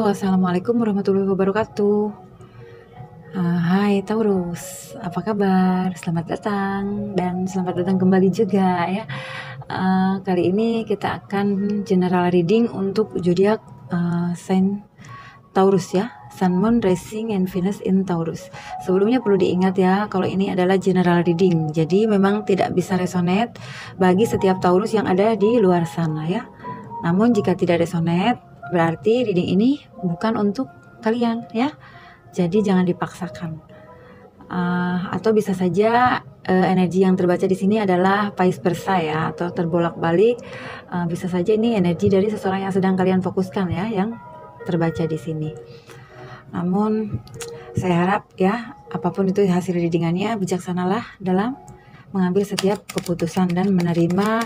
Halo, assalamualaikum warahmatullahi wabarakatuh. Hai Taurus, apa kabar? Selamat datang dan selamat datang kembali juga ya. Kali ini kita akan general reading untuk zodiak sign Taurus ya, Sun, Moon, Rising, and Venus in Taurus. Sebelumnya perlu diingat ya, kalau ini adalah general reading, jadi memang tidak bisa resonate bagi setiap Taurus yang ada di luar sana ya. Namun jika tidak resonate, berarti reading ini bukan untuk kalian ya. Jadi jangan dipaksakan. Atau bisa saja energi yang terbaca di sini adalah vice versa ya, atau terbolak-balik. Bisa saja ini energi dari seseorang yang sedang kalian fokuskan ya, yang terbaca di sini. Namun saya harap ya, apapun itu hasil readingannya, bijaksanalah dalam mengambil setiap keputusan dan menerima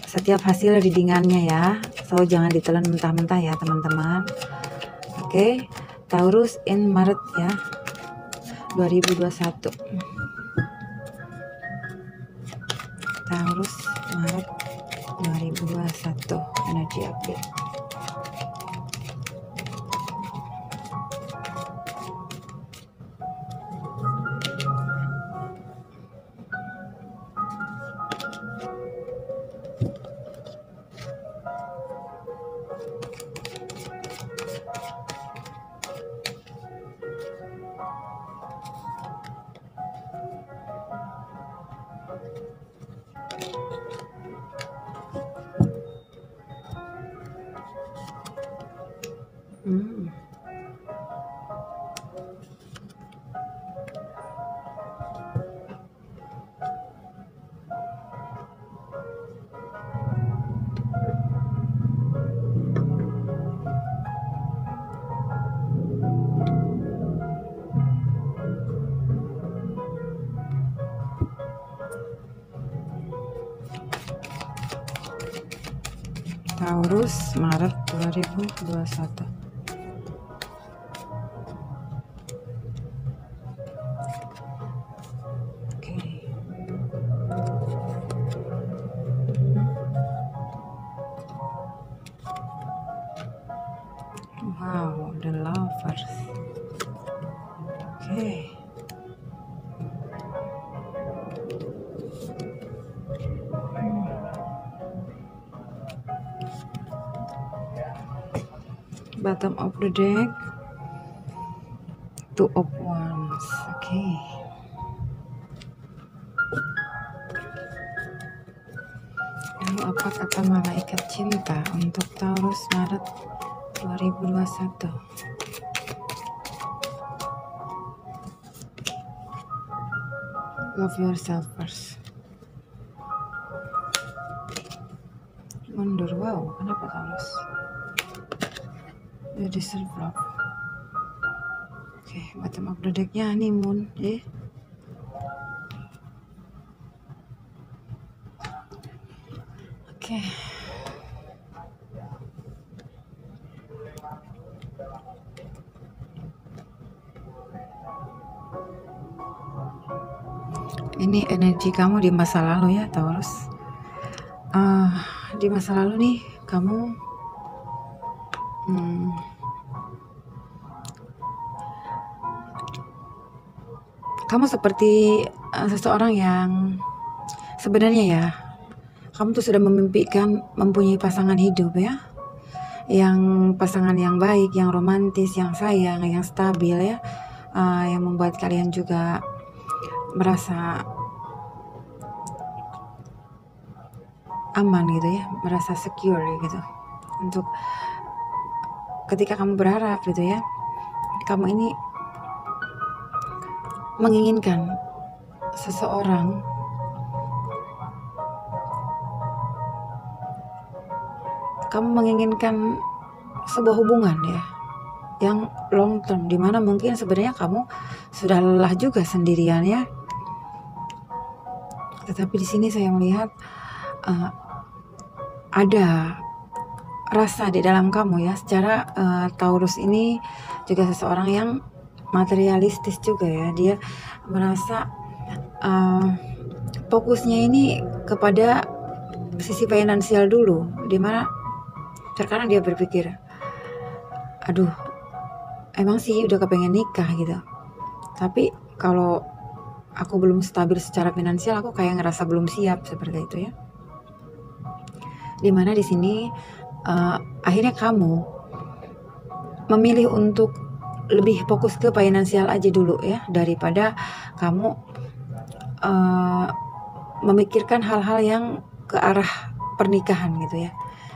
setiap hasil readingannya ya. So jangan ditelan mentah-mentah ya teman-teman. Oke, Taurus in Maret ya 2021. Taurus Maret 2021 energi update. Taurus Maret 2021. Wow, the lovers. Bottom of the deck, Two of Wands. Lalu apa kata malaikat cinta untuk Taurus Maret 2021? Love yourself first. Mundur. Wow, kenapa Taurus? You deserve love. Bottom of the decknya honeymoon ya. Ini energi kamu di masa lalu ya Taurus. Di masa lalu nih kamu kamu seperti seseorang yang sebenarnya ya, kamu tuh sudah memimpikan mempunyai pasangan hidup ya, yang pasangan yang baik, yang romantis, yang sayang, yang stabil ya, yang membuat kalian juga merasa aman gitu ya, merasa secure gitu, untuk ketika kamu berharap gitu ya, kamu ini menginginkan seseorang sebuah hubungan ya yang long term, dimana mungkin sebenarnya kamu sudah lelah juga sendirian ya, tetapi di sini saya melihat ada rasa di dalam kamu ya. Secara Taurus ini juga seseorang yang materialistis juga ya, dia merasa fokusnya ini kepada sisi finansial dulu, dimana terkadang dia berpikir aduh, emang sih udah kepengen nikah gitu. Tapi kalau aku belum stabil secara finansial, aku kayak ngerasa belum siap seperti itu ya. Dimana di sini akhirnya kamu memilih untuk lebih fokus ke finansial aja dulu ya, daripada kamu memikirkan hal-hal yang ke arah pernikahan gitu ya.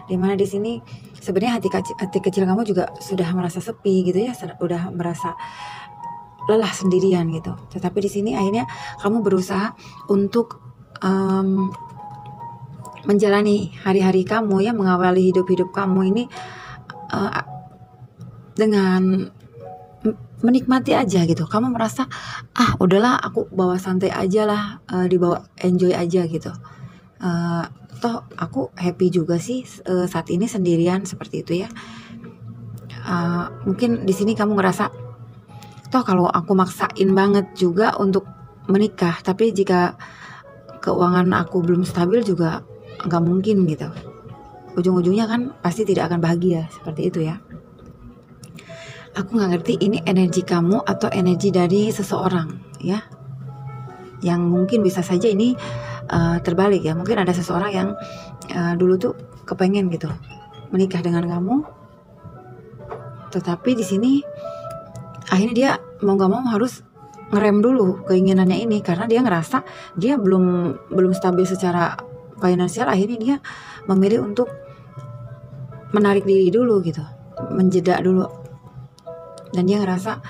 Dimana di sini sebenarnya hati kecil kamu juga sudah merasa sepi gitu ya, sudah merasa lelah sendirian gitu. Tetapi di sini akhirnya kamu berusaha untuk menjalani hari-hari kamu ya, mengawali hidup kamu ini dengan menikmati aja gitu. Kamu merasa udahlah aku bawa santai aja lah, dibawa enjoy aja gitu. Toh aku happy juga sih saat ini sendirian seperti itu ya. Mungkin di sini kamu ngerasa toh kalau aku maksain banget juga untuk menikah, tapi jika keuangan aku belum stabil juga nggak mungkin gitu. Ujung-ujungnya kan pasti tidak akan bahagia seperti itu ya. Aku nggak ngerti ini energi kamu atau energi dari seseorang ya, yang mungkin bisa saja ini terbalik ya. Mungkin ada seseorang yang dulu tuh kepengen gitu menikah dengan kamu, tetapi di sini akhirnya dia mau gak mau harus ngerem dulu keinginannya ini, karena dia ngerasa dia belum stabil secara finansial. Akhirnya dia memilih untuk menarik diri dulu gitu, menjeda dulu, dan dia ngerasa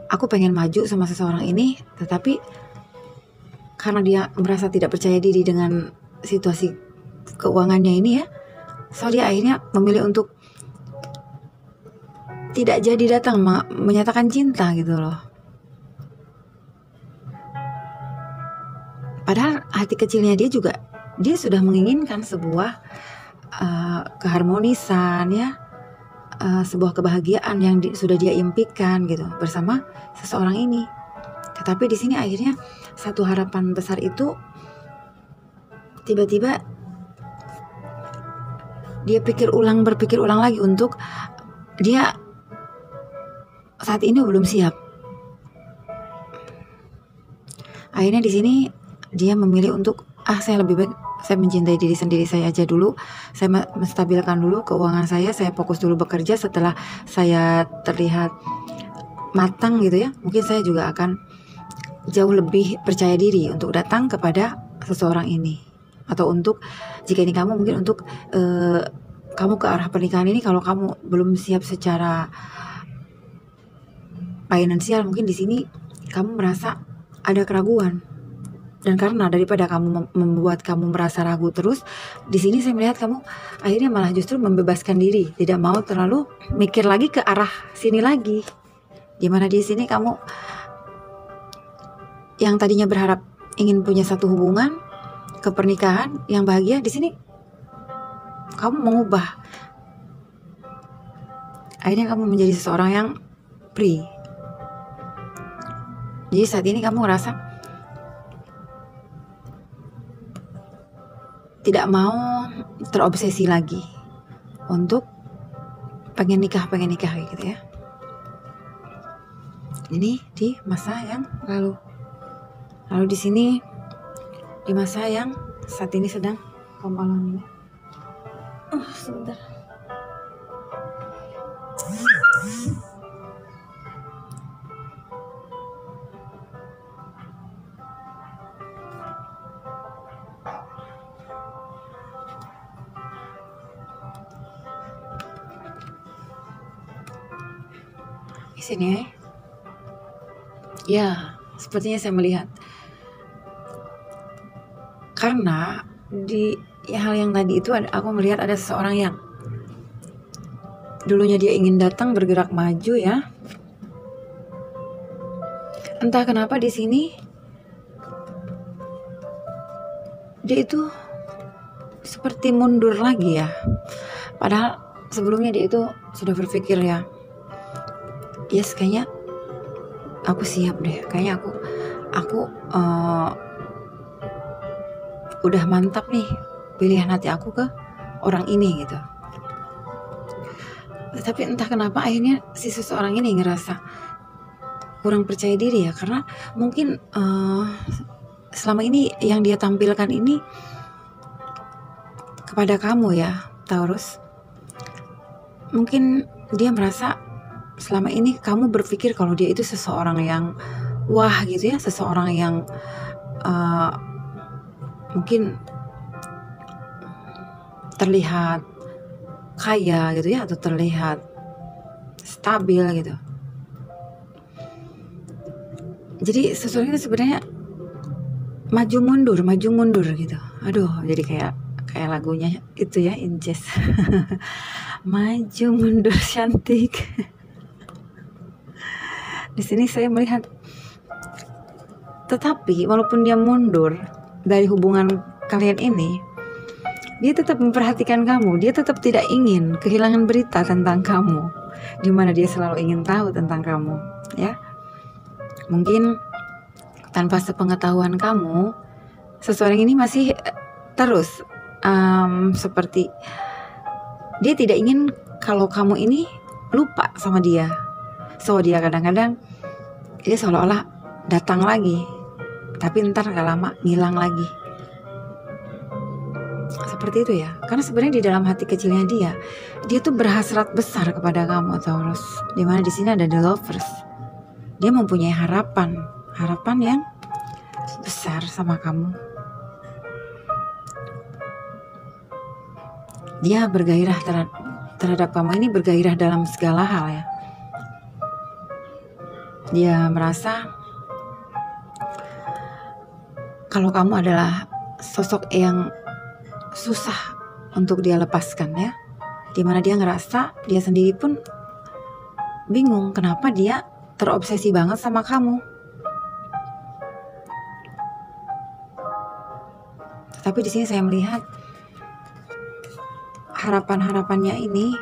aku pengen maju sama seseorang ini, tetapi karena dia merasa tidak percaya diri dengan situasi keuangannya ini ya, so dia akhirnya memilih untuk tidak jadi datang menyatakan cinta gitu loh. Padahal hati kecilnya dia sudah menginginkan sebuah keharmonisan ya, sebuah kebahagiaan yang sudah dia impikan gitu bersama seseorang ini. Tetapi di sini akhirnya satu harapan besar itu tiba-tiba dia berpikir ulang lagi untuk dia saat ini belum siap. Akhirnya di sini dia memilih untuk saya lebih baik saya mencintai diri sendiri saya aja dulu. Saya menstabilkan dulu keuangan saya fokus dulu bekerja. Setelah saya terlihat matang gitu ya, mungkin saya juga akan jauh lebih percaya diri untuk datang kepada seseorang ini. Atau untuk jika ini kamu mungkin untuk kamu ke arah pernikahan ini, kalau kamu belum siap secara finansial, mungkin di sini kamu merasa ada keraguan. Dan karena daripada kamu membuat kamu merasa ragu terus, di sini saya melihat kamu akhirnya malah justru membebaskan diri, tidak mau terlalu mikir lagi ke arah sini lagi. Dimana di sini kamu yang tadinya berharap ingin punya satu hubungan ke pernikahan yang bahagia, di sini kamu mengubah. Akhirnya kamu menjadi seseorang yang free. Jadi saat ini kamu ngerasa tidak mau terobsesi lagi untuk pengen nikah kayak gitu ya. Ini di masa yang lalu di sini di masa yang saat ini sedang kamu alami. Sebentar. Di sini ya, sepertinya saya melihat karena di hal yang tadi itu aku melihat ada seseorang yang dulunya dia ingin datang bergerak maju ya. Entah kenapa di sini dia itu seperti mundur lagi ya. Padahal sebelumnya dia itu sudah berpikir ya, yes kayaknya aku siap deh. Kayaknya aku udah mantap nih pilihan hati aku ke orang ini gitu. Tapi entah kenapa akhirnya si seseorang ini ngerasa kurang percaya diri ya, karena mungkin selama ini yang dia tampilkan ini kepada kamu ya Taurus, mungkin dia merasa selama ini kamu berpikir kalau dia itu seseorang yang wah gitu ya, seseorang yang mungkin terlihat kaya gitu ya, atau terlihat stabil gitu. Jadi seseorang itu sebenarnya maju mundur gitu. Aduh, jadi kayak lagunya itu ya, Inces. Maju mundur cantik. Di sini saya melihat, tetapi walaupun dia mundur dari hubungan kalian ini, dia tetap memperhatikan kamu. Dia tetap tidak ingin kehilangan berita tentang kamu, dimana dia selalu ingin tahu tentang kamu ya. Mungkin tanpa sepengetahuan kamu, seseorang ini masih terus seperti dia tidak ingin kalau kamu ini lupa sama dia. So dia kadang-kadang dia seolah-olah datang lagi, tapi ntar gak lama ngilang lagi. Seperti itu ya. Karena sebenarnya di dalam hati kecilnya dia tuh berhasrat besar kepada kamu Taurus. Dimana di sini ada the lovers. Dia mempunyai harapan yang besar sama kamu. Dia bergairah terhadap kamu ini, bergairah dalam segala hal ya. Dia merasa kalau kamu adalah sosok yang susah untuk dia lepaskan ya. Dimana dia ngerasa dia sendiri pun bingung kenapa dia terobsesi banget sama kamu. Tapi di sini saya melihat harapan-harapannya ini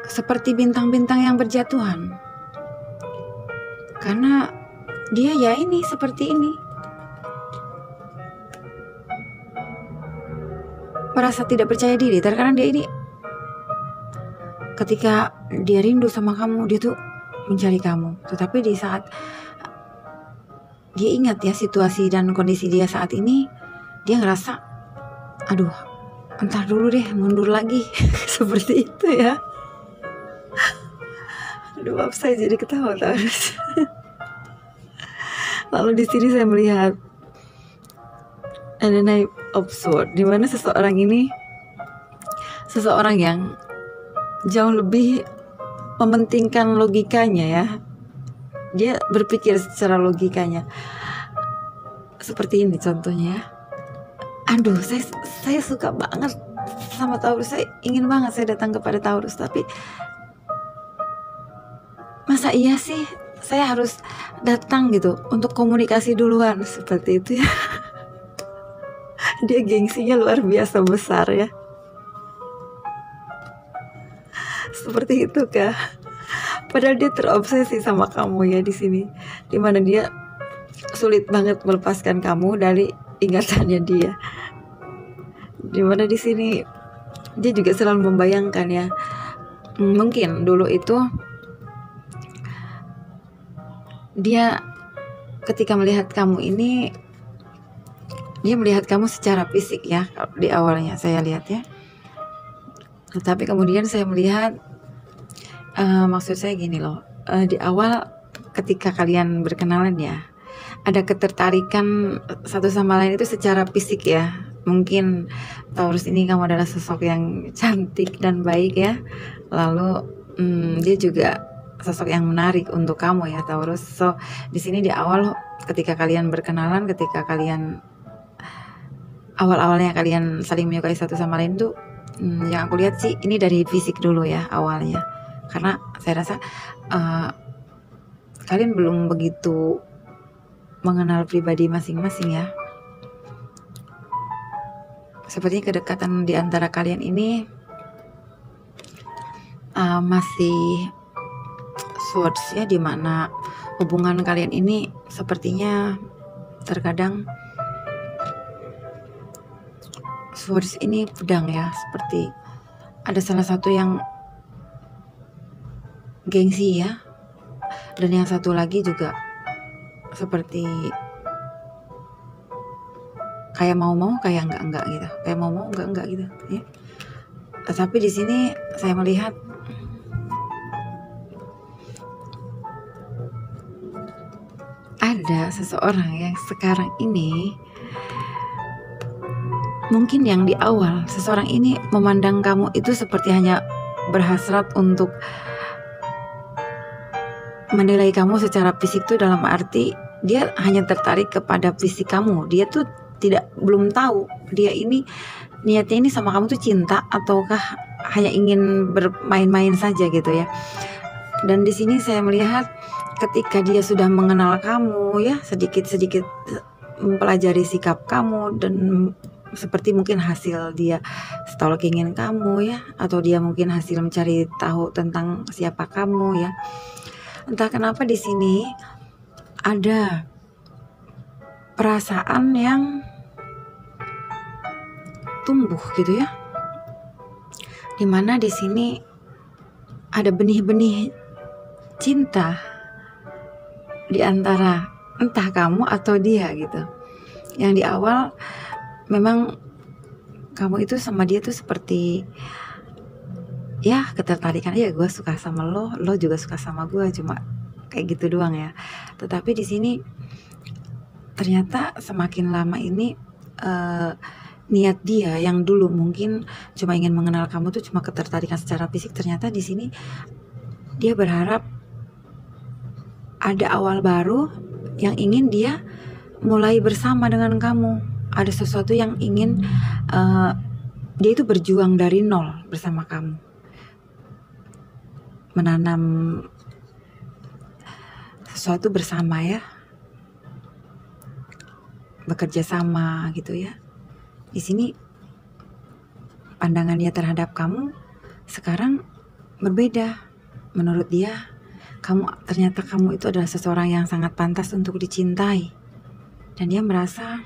seperti bintang-bintang yang berjatuhan. Karena dia ya ini seperti ini. Merasa tidak percaya diri. Terkadang dia ini ketika dia rindu sama kamu, dia tuh mencari kamu. Tetapi di saat dia ingat ya situasi dan kondisi dia saat ini, dia ngerasa, aduh, entar dulu deh, mundur lagi. Seperti itu ya. Aduh, maaf saya jadi ketawa terus. Lalu di sini saya melihat ada Knight of Swords, di mana seseorang ini seseorang yang jauh lebih mementingkan logikanya ya. Dia berpikir secara logikanya. Seperti ini contohnya. Aduh, saya suka banget sama Taurus. Saya ingin banget saya datang kepada Taurus, tapi masa iya sih saya harus datang gitu untuk komunikasi duluan, seperti itu ya. Dia gengsinya luar biasa besar ya. Seperti itu kah? Padahal dia terobsesi sama kamu ya di sini, dimana dia sulit banget melepaskan kamu dari ingatannya dia. Dimana di sini dia juga selalu membayangkan ya, mungkin dulu itu dia ketika melihat kamu ini, dia melihat kamu secara fisik ya, di awalnya saya lihat ya. Tetapi kemudian saya melihat, maksud saya gini loh, di awal ketika kalian berkenalan ya, ada ketertarikan satu sama lain itu secara fisik ya. Mungkin Taurus ini kamu adalah sosok yang cantik dan baik ya. Lalu dia juga sosok yang menarik untuk kamu ya Taurus. So di sini di awal ketika kalian berkenalan, ketika kalian awal-awalnya kalian saling menyukai satu sama lain tuh, yang aku lihat sih ini dari fisik dulu ya awalnya. Karena saya rasa kalian belum begitu mengenal pribadi masing-masing ya. Sepertinya kedekatan di antara kalian ini masih swords ya, dimana hubungan kalian ini sepertinya terkadang Swords ini pedang ya, seperti ada salah satu yang gengsi ya, dan yang satu lagi juga seperti kayak mau kayak enggak gitu, kayak mau enggak gitu ya. Tapi di sini saya melihat ada seseorang yang sekarang ini, mungkin yang di awal seseorang ini memandang kamu itu seperti hanya berhasrat untuk menilai kamu secara fisik tuh, dalam arti dia hanya tertarik kepada fisik kamu. Dia tuh belum tahu dia ini niatnya ini sama kamu tuh cinta ataukah hanya ingin bermain-main saja gitu ya. Dan di sini saya melihat ketika dia sudah mengenal kamu ya, sedikit-sedikit mempelajari sikap kamu, dan seperti mungkin hasil dia stalkingin kamu ya, atau dia mungkin hasil mencari tahu tentang siapa kamu ya. Entah kenapa di sini ada perasaan yang tumbuh gitu ya, dimana di sini ada benih-benih cinta di antara entah kamu atau dia gitu. Yang di awal memang kamu itu sama dia tuh seperti ya ketertarikan, ya gue suka sama lo juga suka sama gue, cuma kayak gitu doang ya. Tetapi di sini ternyata semakin lama ini niat dia yang dulu mungkin cuma ingin mengenal kamu tuh cuma ketertarikan secara fisik, ternyata di sini dia berharap ada awal baru yang ingin dia mulai bersama dengan kamu. Ada sesuatu yang ingin dia itu berjuang dari nol bersama kamu, menanam sesuatu bersama ya, bekerja sama gitu ya. Di sini pandangan dia terhadap kamu sekarang berbeda. Menurut dia, ternyata kamu itu adalah seseorang yang sangat pantas untuk dicintai, dan dia merasa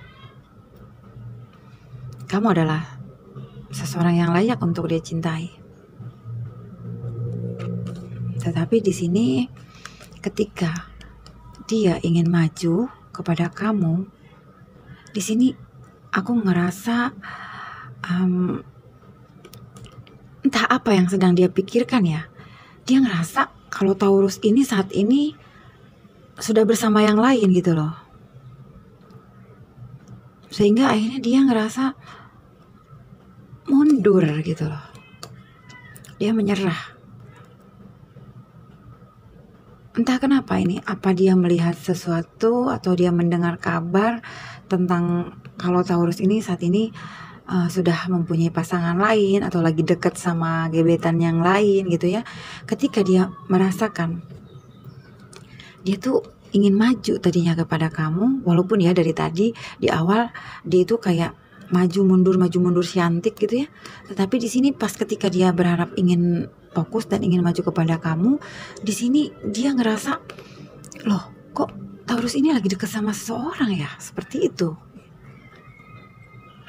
kamu adalah seseorang yang layak untuk dia cintai. Tetapi di sini ketika dia ingin maju kepada kamu, di sini aku ngerasa entah apa yang sedang dia pikirkan ya. Dia ngerasa kalau Taurus ini saat ini sudah bersama yang lain gitu loh, sehingga akhirnya dia ngerasa mundur gitu loh. Dia menyerah. Entah kenapa ini, apa dia melihat sesuatu atau dia mendengar kabar tentang kalau Taurus ini saat ini sudah mempunyai pasangan lain atau lagi dekat sama gebetan yang lain gitu ya. Ketika dia merasakan dia tuh ingin maju tadinya kepada kamu, walaupun ya dari tadi di awal dia itu kayak maju mundur siantik gitu ya. Tetapi di sini pas ketika dia berharap ingin fokus dan ingin maju kepada kamu, di sini dia ngerasa, loh kok Taurus ini lagi dekat sama seseorang ya, seperti itu.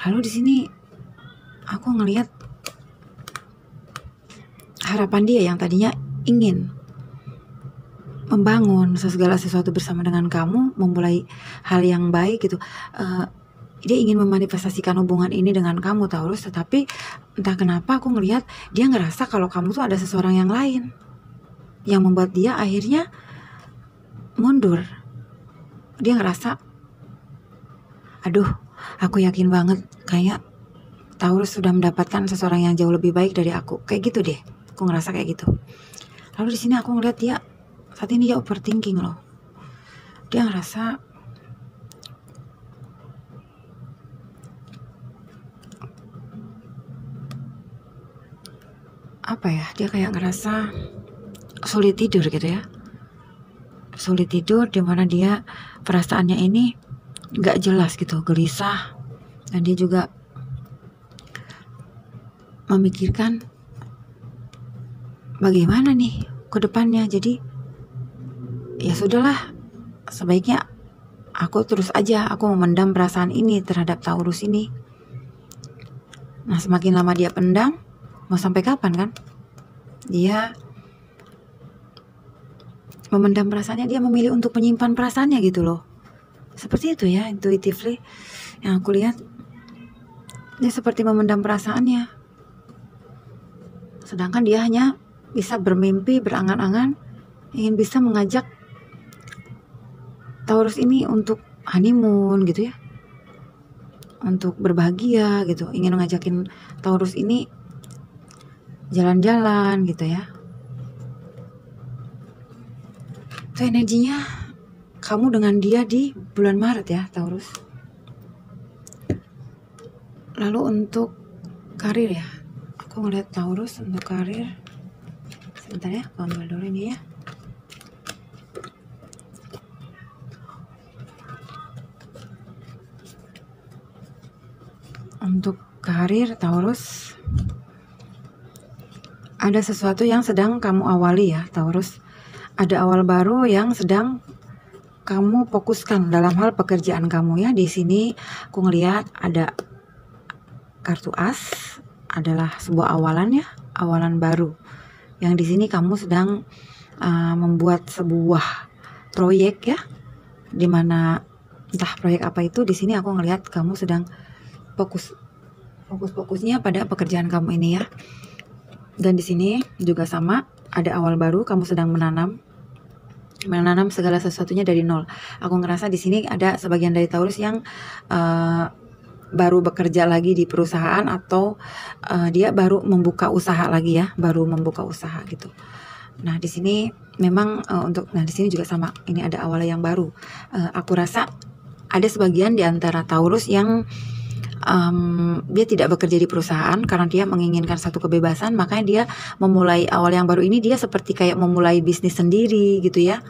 Lalu di sini aku ngelihat harapan dia yang tadinya ingin membangun segala sesuatu bersama dengan kamu, memulai hal yang baik gitu. Dia ingin memanifestasikan hubungan ini dengan kamu Taurus, tetapi entah kenapa aku ngelihat dia ngerasa kalau kamu tuh ada seseorang yang lain, yang membuat dia akhirnya mundur. Dia ngerasa, aduh, aku yakin banget kayak Taurus sudah mendapatkan seseorang yang jauh lebih baik dari aku. Kayak gitu deh, aku ngerasa kayak gitu. Lalu di sini aku ngeliat dia saat ini dia overthinking loh. Dia ngerasa apa ya? Dia kayak ngerasa sulit tidur gitu ya. Sulit tidur dimana dia perasaannya ini gak jelas gitu, gelisah. Dan dia juga memikirkan bagaimana nih ke depannya. Jadi ya sudahlah, sebaiknya aku terus aja, aku memendam perasaan ini terhadap Taurus ini. Nah, semakin lama dia pendam, mau sampai kapan kan? Dia memendam perasaannya, dia memilih untuk menyimpan perasaannya gitu loh. Seperti itu ya, intuitively yang aku lihat. Dia seperti memendam perasaannya. Sedangkan dia hanya bisa bermimpi, berangan-angan, ingin bisa mengajak Taurus ini untuk honeymoon gitu ya. Untuk berbahagia gitu, ingin ngajakin Taurus ini jalan-jalan gitu ya. Itu energinya kamu dengan dia di bulan Maret ya, Taurus. Lalu untuk karir ya, aku ngeliat Taurus untuk karir. Sebentar ya, aku ambil dulu ini ya. Untuk karir Taurus, ada sesuatu yang sedang kamu awali ya, Taurus. Ada awal baru yang sedang kamu fokuskan dalam hal pekerjaan kamu ya. Di sini aku ngelihat ada kartu as, adalah sebuah awalan ya, awalan baru. Yang di sini kamu sedang membuat sebuah proyek ya, dimana entah proyek apa itu. Di sini aku ngelihat kamu sedang fokusnya pada pekerjaan kamu ini ya. Dan di sini juga sama, ada awal baru, kamu sedang menanam segala sesuatunya dari nol. Aku ngerasa di sini ada sebagian dari Taurus yang baru bekerja lagi di perusahaan, atau dia baru membuka usaha lagi ya, baru membuka usaha gitu. Nah, di sini memang di sini juga sama, ini ada awal yang baru. Aku rasa ada sebagian di antara Taurus yang dia tidak bekerja di perusahaan karena dia menginginkan satu kebebasan, makanya dia memulai awal yang baru ini. Dia seperti kayak memulai bisnis sendiri gitu ya,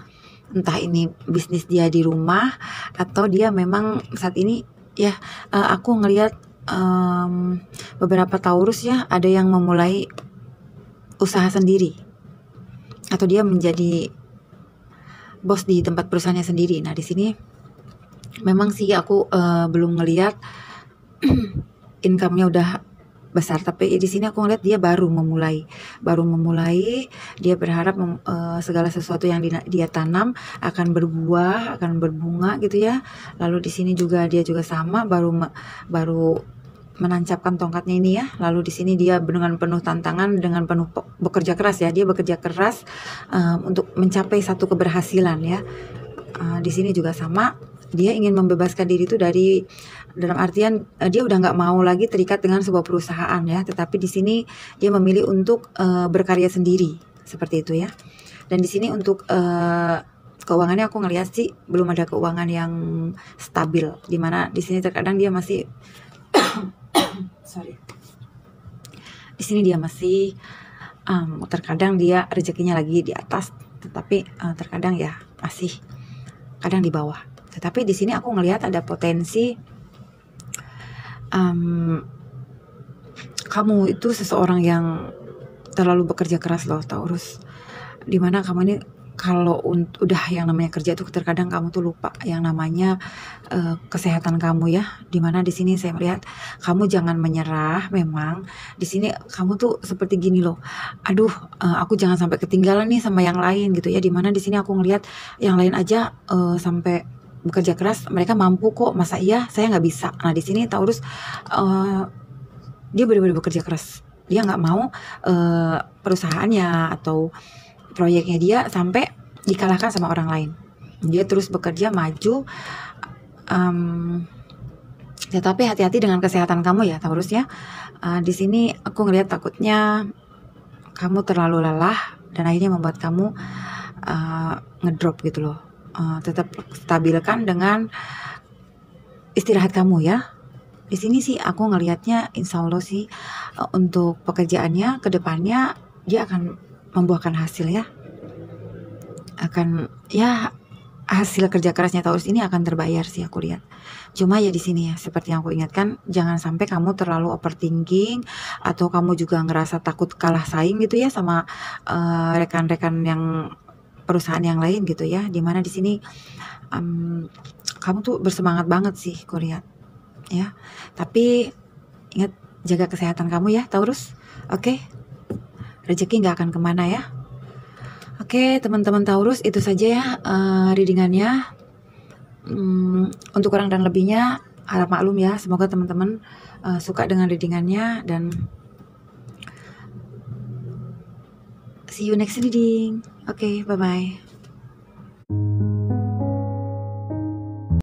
entah ini bisnis dia di rumah atau dia memang saat ini ya. Aku ngelihat beberapa Taurus ya, ada yang memulai usaha sendiri atau dia menjadi bos di tempat perusahaannya sendiri. Nah, di sini memang sih aku belum ngelihat income-nya udah besar, tapi di sini aku ngeliat dia baru memulai. Dia berharap segala sesuatu yang dia tanam akan berbuah, akan berbunga gitu ya. Lalu di sini juga dia juga sama, baru menancapkan tongkatnya ini ya. Lalu di sini dia dengan penuh tantangan, dengan penuh bekerja keras ya. Dia bekerja keras untuk mencapai satu keberhasilan ya. Di sini juga sama, dia ingin membebaskan diri itu dari, dalam artian dia udah nggak mau lagi terikat dengan sebuah perusahaan ya, tetapi di sini dia memilih untuk berkarya sendiri, seperti itu ya. Dan di sini untuk keuangannya aku ngelihat sih belum ada keuangan yang stabil, dimana di sini terkadang dia masih di sini dia masih terkadang dia rezekinya lagi di atas, tetapi terkadang ya masih kadang di bawah. Tetapi di sini aku ngelihat ada potensi kamu itu seseorang yang terlalu bekerja keras loh, Taurus. Dimana kamu ini kalau udah yang namanya kerja itu terkadang kamu tuh lupa yang namanya kesehatan kamu ya. Dimana di sini saya melihat kamu jangan menyerah. Memang di sini kamu tuh seperti gini loh. Aduh, aku jangan sampai ketinggalan nih sama yang lain gitu ya. Dimana di sini aku ngelihat yang lain aja sampai bekerja keras, mereka mampu kok, masa iya saya nggak bisa. Nah, di sini Taurus dia benar-benar bekerja keras. Dia nggak mau perusahaannya atau proyeknya dia sampai dikalahkan sama orang lain. Dia terus bekerja maju. Tetapi hati-hati dengan kesehatan kamu ya, Taurus ya. Di sini aku ngelihat takutnya kamu terlalu lelah dan akhirnya membuat kamu ngedrop gitu loh. Tetap stabilkan dengan istirahat kamu ya. Di sini sih aku ngelihatnya insya Allah sih untuk pekerjaannya ke depannya dia akan membuahkan hasil ya. Akan ya, hasil kerja kerasnya Taurus ini akan terbayar sih aku lihat. Cuma ya di sini ya, seperti yang aku ingatkan, jangan sampai kamu terlalu overthinking atau kamu juga ngerasa takut kalah saing gitu ya sama rekan-rekan yang perusahaan yang lain gitu ya. Dimana di sini kamu tuh bersemangat banget sih aku lihat ya. Tapi ingat, Jaga kesehatan kamu ya, Taurus. Oke, rezeki nggak akan kemana ya. Oke, teman-teman Taurus, itu saja ya readingannya. Untuk kurang dan lebihnya harap maklum ya. Semoga teman-teman suka dengan readingannya, dan see you next reading. Oke, bye-bye.